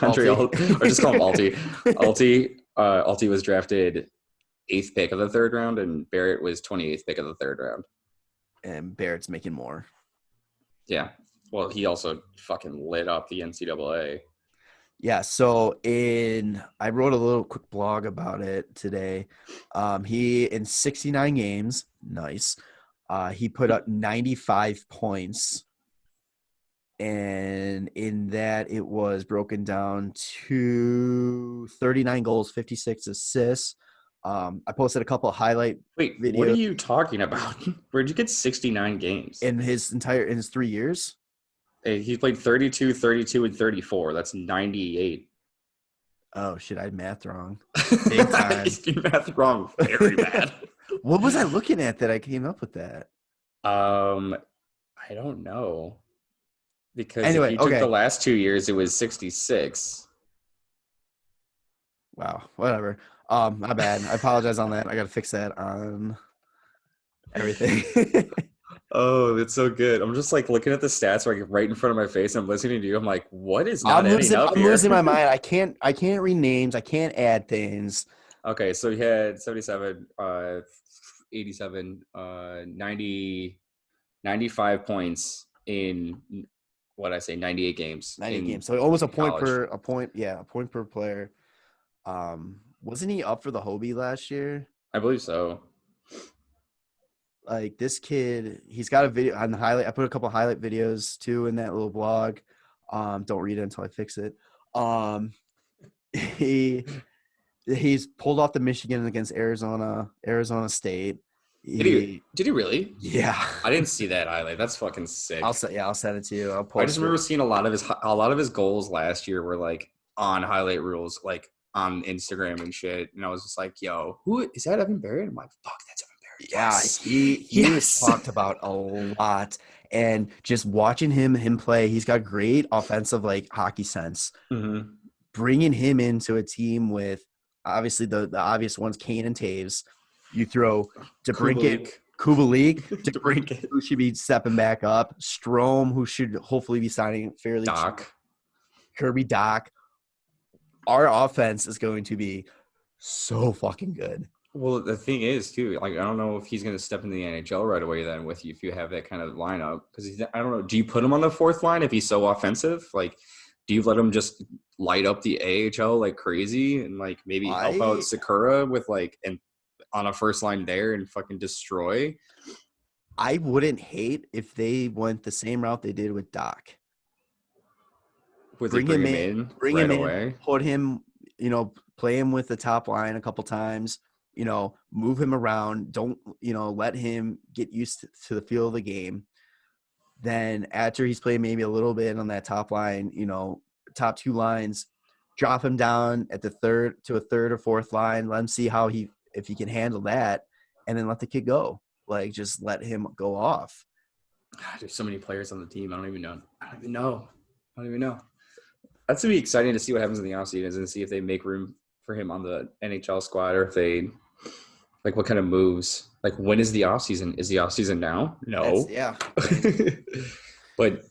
Andre, or just call him Alti. Alti was drafted 8th pick of the 3rd round, and Barrett was 28th pick of the 3rd round. And Barrett's making more. Yeah. Well, he also fucking lit up the NCAA. Yeah, so I wrote a little quick blog about it today. He in 69 games, nice. He put up 95 points, and in that it was broken down to 39 goals, 56 assists. I posted a couple of highlight Wait, videos. what are you talking about? Where'd you get 69 games? In his 3 years? He played 32, 32, and 34. That's 98. Oh, shit, I had math wrong. Big time. You math wrong very bad. What was I looking at that I came up with that? I don't know. Because anyway, if you took the last 2 years, it was 66. Wow, whatever. My bad. I apologize on that. I got to fix that on everything. Oh, that's so good. I'm just like looking at the stats right in front of my face. And I'm listening to you. I'm like, what is not adding up here? I'm losing my mind. I can't read names. I can't add things. Okay, so he had 77, 87, 90, 95 points in 98 games. 98 games. So almost a point college. a point per player. Wasn't he up for the Hobie last year? I believe so. Like this kid, he's got a video on the highlight. I put a couple highlight videos too in that little blog. Don't read it until I fix it. He's pulled off the Michigan against Arizona State. Did he really? Yeah. I didn't see that highlight. That's fucking sick. I'll send it to you. I just remember seeing a lot of his goals last year were like on highlight reels, like on Instagram and shit. And I was just like, yo, who is that? Evan Barrett? I'm like, fuck, that's Evan Barrett. Yeah, Yes. he was talked about a lot, and just watching him play, he's got great offensive like hockey sense. Mm-hmm. Bringing him into a team with obviously the obvious ones, Kane and Taves. You throw DeBrincat, Kubalik, who should be stepping back up, Strome, who should hopefully be signing fairly cheap. Kirby Doc. Our offense is going to be so fucking good. Well, the thing is, too, like, I don't know if he's going to step into the NHL right away then with you if you have that kind of lineup. Because, I don't know, do you put him on the 4th line if he's so offensive? Like, do you let him just light up the AHL like crazy and, like, maybe help out Sikura with, like, and on a first line there and fucking destroy? I wouldn't hate if they went the same route they did with Doc. Bring him in, put him, play him with the top line a couple times. Move him around. Don't, let him get used to the feel of the game. Then after he's played maybe a little bit on that top line, top 2 lines, drop him down at the 3rd to a 3rd or 4th line. Let him see if he can handle that, and then let the kid go. Like, just let him go off. God, there's so many players on the team. I don't even know. That's going to be exciting to see what happens in the offseason and see if they make room for him on the NHL squad, or if they – like, what kind of moves? Like, when is the offseason? Is the offseason now? No. Yeah. But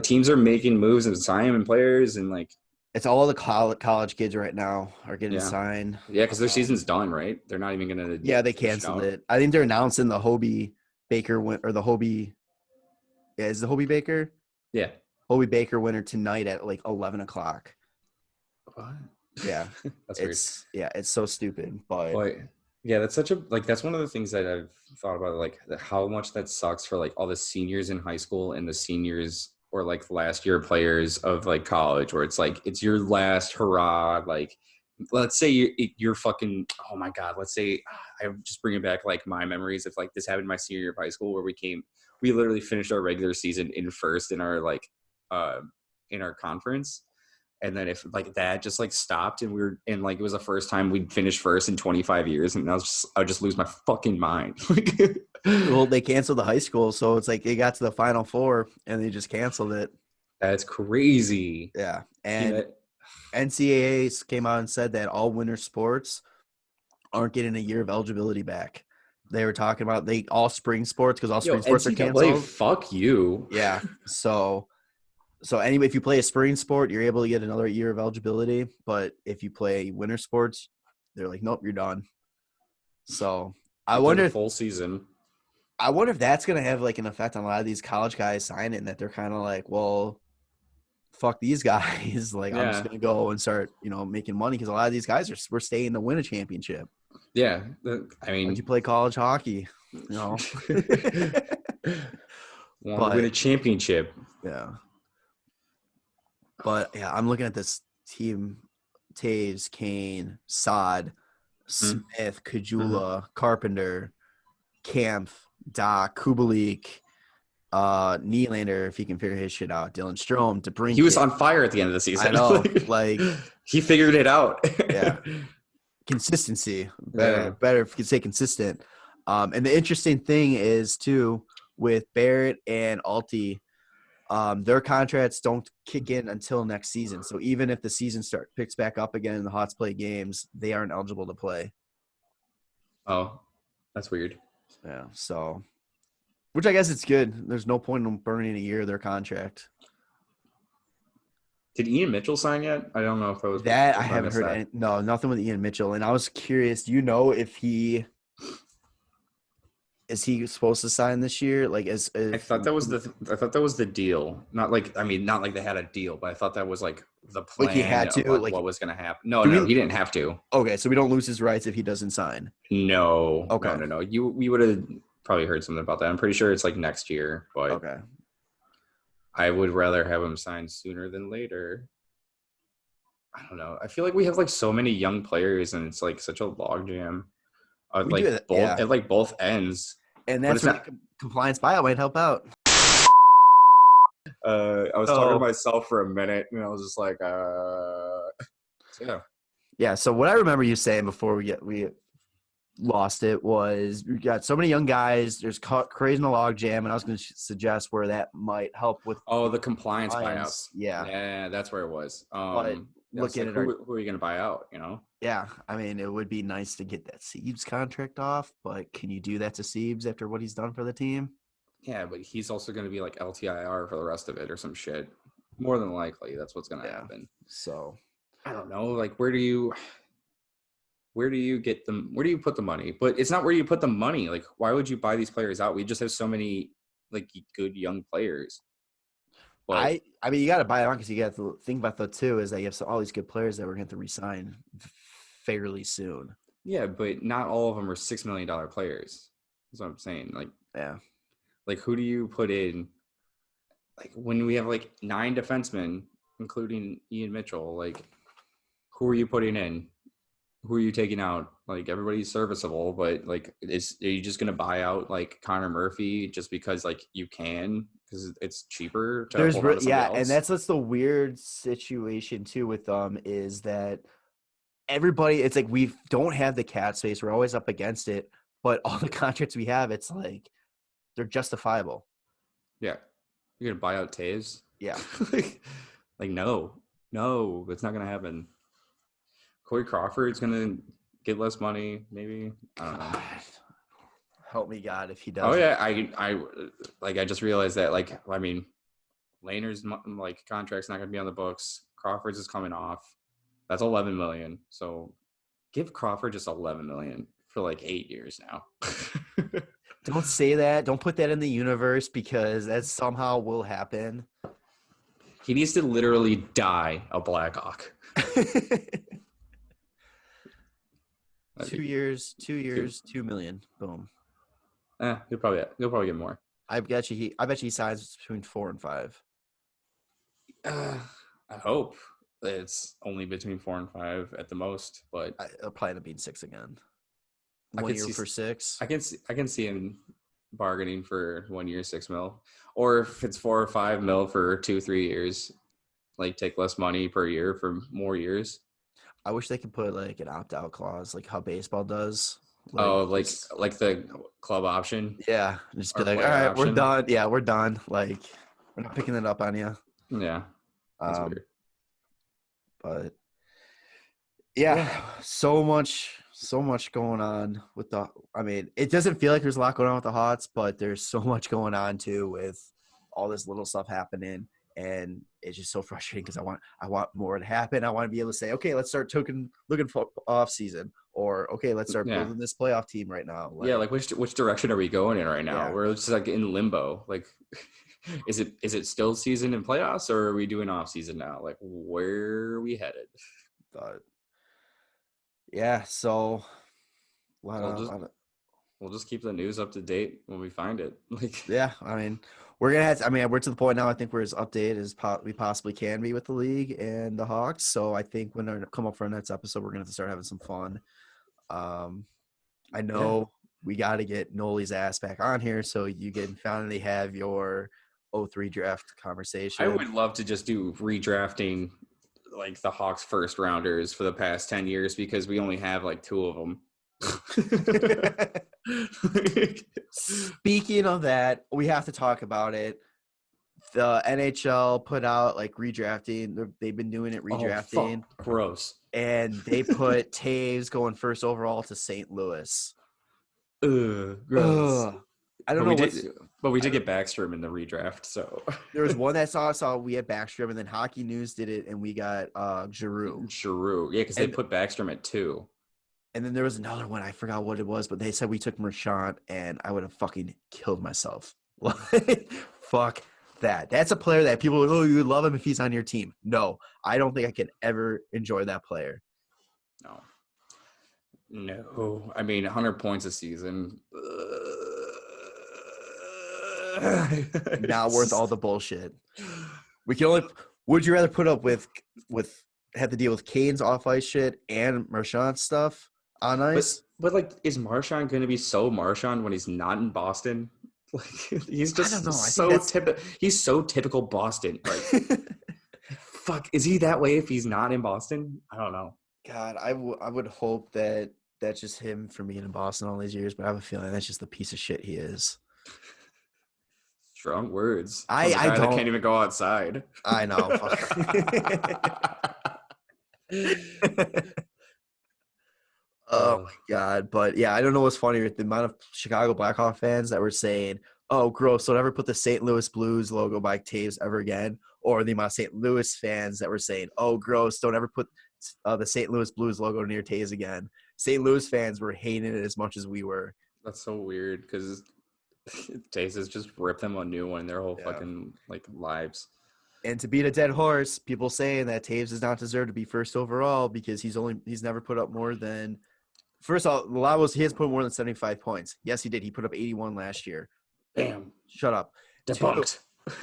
teams are making moves and signing players, and, like – it's all the college kids right now are getting signed. Yeah, because their season's done, right? They're not even going to – yeah, they canceled it. I think they're announcing the Hobie Baker or the Hobie – yeah, is the Hobie Baker? Yeah. Hobie Baker winner tonight at, like, 11 o'clock. What? Yeah. That's weird. Yeah, it's so stupid, but yeah, that's that's one of the things that I've thought about, like, how much that sucks for, like, all the seniors in high school and the seniors or, like, last year players of, like, college, where it's like, it's your last hurrah. Like, let's say you're fucking, oh my God, let's say I'm just bringing back, like, my memories of, like, this happened in my senior year of high school, where we literally finished our regular season in first in our, like, in our conference. And then if, like, that just, like, stopped and it was the first time we'd finished first in 25 years, and I would just lose my fucking mind. Well, they canceled the high school, so it's like they got to the Final Four and they just canceled it. That's crazy. Yeah. And NCAA came out and said that all winter sports aren't getting a year of eligibility back. They were talking about all spring sports because all spring sports are NCAA, canceled. fuck you. Yeah. So anyway, if you play a spring sport, you're able to get another year of eligibility. But if you play winter sports, they're like, nope, you're done. So I wonder the full season. I wonder if that's gonna have like an effect on a lot of these college guys signing, that they're kind of like, well, fuck these guys. Like, I'm just gonna go and start, making money, because a lot of these guys we're staying to win a championship. Yeah, I mean, why'd you play college hockey? Want to win a championship. Yeah. But yeah, I'm looking at this team: Taves, Kane, Sod, Smith, Kajula, Carpenter, Kampf, Doc, Kubalik, Nylander, if he can figure his shit out, Dylan Strome, DeBrincat. He was on fire at the end of the season. I know, he figured it out. Yeah. Consistency. Better if you could say consistent. And the interesting thing is, too, with Barrett and Alti, their contracts don't kick in until next season. So even if the season picks back up again and the Hawks play games, they aren't eligible to play. Oh, that's weird. Yeah, so, which I guess it's good. There's no point in burning a year of their contract. Did Ian Mitchell sign yet? I don't know if it was that. I haven't heard. No, nothing with Ian Mitchell. And I was curious. Do you know if is he supposed to sign this year? Like, I thought that was the deal. Not like they had a deal, but I thought that was like the plan. Like he had to. Like what was going to happen? No, he didn't have to. Okay, so we don't lose his rights if he doesn't sign. No. Okay. No. We would have probably heard something about that. I'm pretty sure it's like next year, but okay. I would rather have him sign sooner than later. I don't know. I feel like we have like so many young players, and it's like such a logjam. At both ends. And that's where compliance buyout might help out. I was talking to myself for a minute, and I was just like, yeah. Yeah, so what I remember you saying before we lost it was, we got so many young guys, there's crazy in the log jam, and I was going to suggest where that might help with the compliance buyouts. Yeah, that's where it was. Looking at who are you going to buy out? Yeah, I mean, it would be nice to get that Siebes contract off, but can you do that to Siebes after what he's done for the team? Yeah, but he's also going to be like LTIR for the rest of it or some shit. More than likely, that's what's going to happen. So I don't know. Like, where do you get them? Where do you put the money? But it's not where you put the money. Like, why would you buy these players out? We just have so many like good young players. But I mean, you got to buy it on, because you got to think about that too, is that you have all these good players that we're going to re-sign fairly soon. Yeah, but not all of them are $6 million players. That's what I'm saying. Like, yeah. Like, who do you put in? Like, when we have like 9 defensemen, including Ian Mitchell, like, who are you putting in? Who are you taking out? Like, everybody's serviceable, but like, are you just gonna buy out like Connor Murphy just because like you can, because it's cheaper to hold on to somebody else? And that's the weird situation too with them, is that everybody, it's like we don't have the cap space. We're always up against it, but all the contracts we have, it's like they're justifiable. Yeah, you're gonna buy out Taves? Yeah, like no, it's not gonna happen. Corey Crawford's gonna get less money, maybe. I don't know. Help me God if he does. Oh yeah, I just realized that, like, I mean, Lehner's like contract's not gonna be on the books. Crawford's is coming off. That's $11 million. So give Crawford just $11 million for like 8 years now. Don't say that. Don't put that in the universe, because that somehow will happen. He needs to literally die a Blackhawk. 2 years, 2 million. Boom. He'll probably get more. I bet you he signs between 4 and 5. I hope it's only between 4 and 5 at the most, but it'll probably end up being 6 again. 1 year for 6. I can see him bargaining for 1 year, $6 million, or if it's $4 or $5 million for 2-3 years, like take less money per year for more years. I wish they could put like an opt-out clause, like how baseball does. Like the club option. Yeah, just be like, all right, we're done. Yeah, we're done. Like, we're not picking it up on you. Yeah, that's weird. But yeah, so much so much going on with the. I mean, it doesn't feel like there's a lot going on with the Hawks, but there's so much going on too with all this little stuff happening, and it's just so frustrating because I want more to happen. I want to be able to say, okay, let's start looking for off season, or okay, let's start Yeah. building this playoff team right now. Yeah, like which direction are we going in right now? Yeah. We're just like in limbo. Like, is it still season and playoffs, or are we doing off season now? Like, where are we headed? But yeah, so We'll just keep the news up to date when we find it. Like, yeah, I mean, we're gonna have to, I mean, we're to the point now. I think we're as updated as we possibly can be with the league and the Hawks. So I think when I come up for our next episode, we're gonna have to start having some fun. I know we got to get Nolly's ass back on here so you can finally have your 03 draft conversation. I would love to just do redrafting like the Hawks first rounders for the past 10 years because we only have like 2 of them. Speaking of that, we have to talk about it. The NHL put out like redrafting. They've been doing it redrafting. Oh, gross. And they put Taves going first overall to St. Louis. Gross. I don't know. But we did get Backstrom in the redraft. So there was one that saw we had Backstrom, and then Hockey News did it, and we got Jarom. Yeah, because they put Backstrom at 2. And then there was another one. I forgot what it was, but they said we took Marchand, and I would have fucking killed myself. Fuck that. That's a player that people would, oh, you would love him if he's on your team. No, I don't think I could ever enjoy that player. No. I mean, 100 points a season. Not worth all the bullshit. We can only. Would you rather put up with have to deal with Kane's off ice shit and Marchand stuff on ice? But like, is Marchand going to be so Marchand when he's not in Boston? Like, he's just he's so typical Boston. Like, fuck, is he that way if he's not in Boston? I don't know. God, I would hope that that's just him for being in Boston all these years, but I have a feeling that's just the piece of shit he is. Strong words. I can't even go outside. I know. Oh my God. But yeah, I don't know what's funnier, the amount of Chicago Blackhawks fans that were saying, oh, gross, don't ever put the St. Louis Blues logo by Taves ever again, or the amount of St. Louis fans that were saying, oh, gross, don't ever put the St. Louis Blues logo near Taves again. St. Louis fans were hating it as much as we were. That's so weird because Taves has just ripped them a new one their whole fucking like lives. And to beat a dead horse, people saying that Taves does not deserve to be first overall because he's never put up more than – first of all, he has put more than 75 points. Yes, he did. He put up 81 last year. Damn. Shut up. Debunked.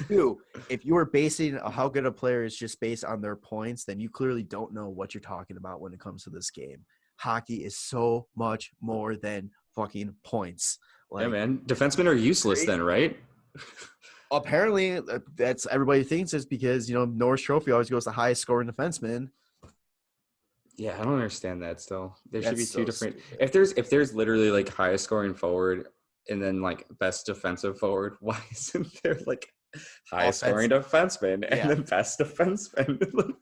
Two, if you are basing how good a player is just based on their points, then you clearly don't know what you're talking about when it comes to this game. Hockey is so much more than fucking points. Like, yeah, man. Defensemen are useless then, right? Apparently, that's everybody thinks it's because, Norris Trophy always goes to highest scoring defenseman. Yeah, I don't understand that still. There should be two different – if there's literally like highest scoring forward and then like best defensive forward, why isn't there like highest scoring defenseman and then best defenseman? Like,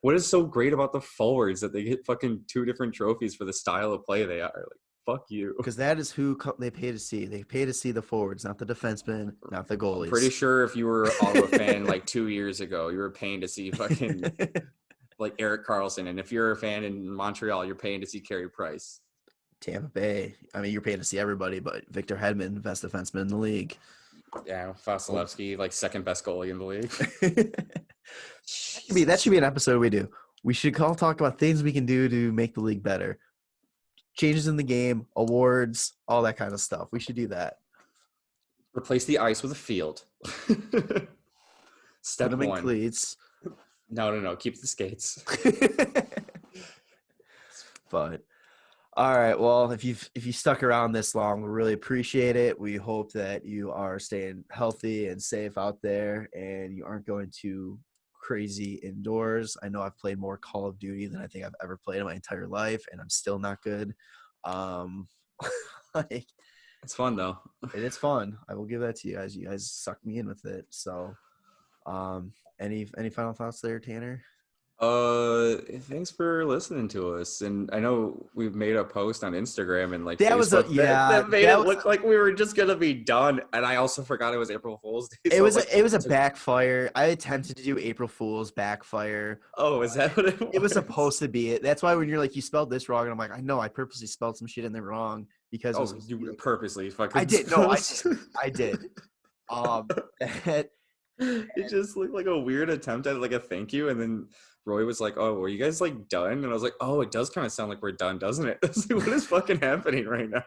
what is so great about the forwards that they get fucking 2 different trophies for the style of play they are? Like, fuck you. Because that is who they pay to see. They pay to see the forwards, not the defensemen, not the goalies. I'm pretty sure if you were an Ottawa fan like 2 years ago, you were paying to see fucking like Erik Karlsson. And if you're a fan in Montreal, you're paying to see Carey Price. Tampa Bay. I mean, you're paying to see everybody, but Victor Hedman, best defenseman in the league. Yeah, Vasilevsky, like second best goalie in the league. That should be an episode we do. We should talk about things we can do to make the league better. Changes in the game, awards, all that kind of stuff. We should do that. Replace the ice with a field. Step 1. In cleats. No. Keep the skates. But all right. Well, if you stuck around this long, we really appreciate it. We hope that you are staying healthy and safe out there, and you aren't going too crazy indoors. I know I've played more Call of Duty than I think I've ever played in my entire life, and I'm still not good. Like, it's fun though. It is fun. I will give that to you guys. You guys sucked me in with it. So, any final thoughts there, Tanner? Thanks for listening to us. And I know we've made a post on Instagram and like That was a- Facebook yeah, that made that it was- look like we were just gonna be done. And I also forgot it was April Fool's Day. It so was like, it was a backfire. I attempted to do April Fool's backfire. oh, is that what it was? It was supposed to be it. That's why when you're like, you spelled this wrong, and I'm like, I know I purposely spelled some shit in there wrong because it was Oh, supposed to be you like- purposely fucking. I did. No, I did. That- It just looked like a weird attempt at like a thank you, and then Roy was like, "Oh, were you guys like done?" And I was like, "Oh, it does kind of sound like we're done, doesn't it?" What is fucking happening right now?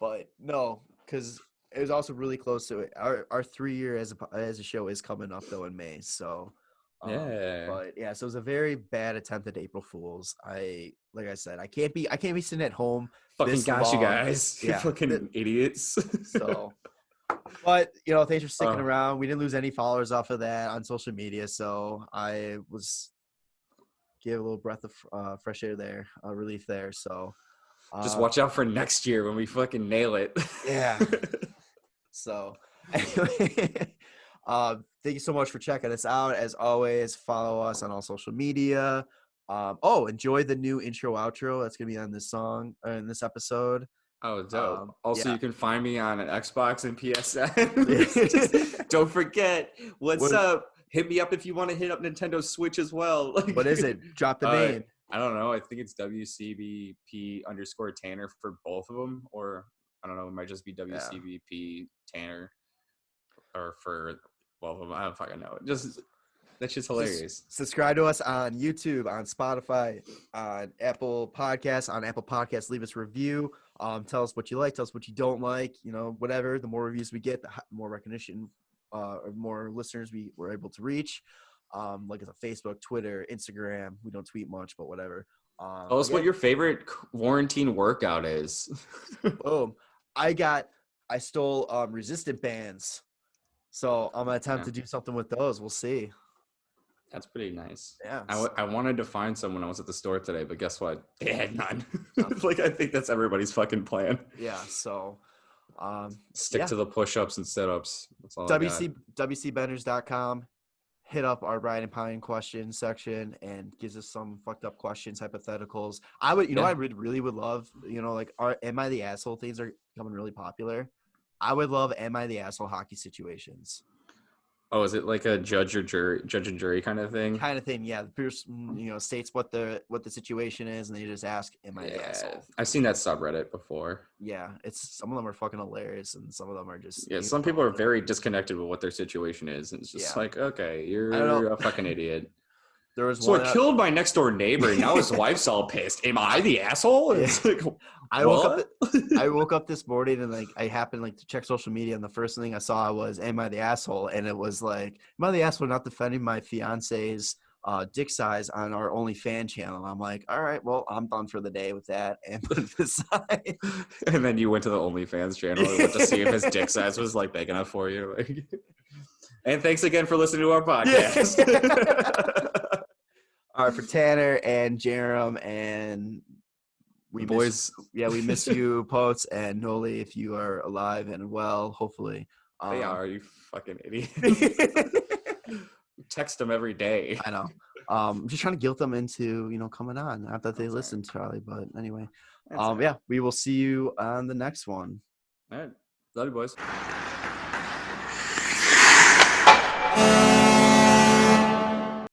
but no, because it was also really close to it. Our 3 year as a show is coming up though in May. So Yeah. But yeah, so it was a very bad attempt at April Fools. Like I said, I can't be sitting at home. Fucking this gosh, you long. guys, you Yeah. fucking idiots. So, but thanks for sticking Oh. around. We didn't lose any followers off of that on social media, so I gave a little breath of fresh air there, relief there. So, Just watch out for next year when we fucking nail it. Yeah. So, anyway, thank you so much for checking us out. As always, follow us on all social media. Enjoy the new intro outro that's gonna be on this song in this episode. Oh, dope. Also, yeah. you can find me on an Xbox and PSN. Just don't forget, what's up? Hit me up if you want to hit up Nintendo Switch as well. What is it? Drop the name. I don't know. I think it's WCBP_Tanner for both of them, or I don't know. It might just be WCBP Tanner, or for both of them. I don't fucking know. That's just hilarious. Subscribe to us on YouTube, on Spotify, on Apple Podcasts. On Apple Podcasts, leave us a review. Tell us what you like. Tell us what you don't like. Whatever. The more reviews we get, the more recognition, or more listeners we're able to reach. Like it's a Facebook, Twitter, Instagram. We don't tweet much, but whatever. Tell us what your favorite quarantine workout is. Boom. I stole resistant bands. So I'm going to attempt to do something with those. We'll see. That's pretty nice. Yeah. I wanted to find someone. I was at the store today, but guess what? They had none. Like, I think that's everybody's fucking plan. Yeah. So stick to the push-ups and sit-ups. That's all I got. WCBenders.com. Hit up our Brian and Pine question section and gives us some fucked up questions, hypotheticals. I would really would love, like our Am I the Asshole things are becoming really popular. I would love Am I the Asshole hockey situations. Oh, is it like a judge and jury kind of thing? Kind of thing, yeah. The person, states what the situation is, and they just ask, "Am I the asshole?" I've seen that subreddit before. Yeah, some of them are fucking hilarious, and some of them are just. Yeah, some people are very disconnected with what their situation is, and it's just like, okay, you're a fucking idiot. There was so I killed my next door neighbor, and now his wife's all pissed. Am I the asshole? And it's like, I woke up this morning and I happened to check social media, and the first thing I saw was "Am I the asshole?" And it was like, "Am I the asshole not defending my fiance's dick size on our OnlyFans channel?" I'm like, all right, well, I'm done for the day with that, and put it aside. And then you went to the OnlyFans channel and went to see if his dick size was big enough for you. And thanks again for listening to our podcast. All right, for Tanner and Jarom and we miss you, Poets, and Nolly, if you are alive and well, hopefully. They are, you fucking idiot. Text them every day. I know. I'm just trying to guilt them into, coming on. Not that they listen, Charlie, but anyway. Yeah, we will see you on the next one. All right. Love you, boys.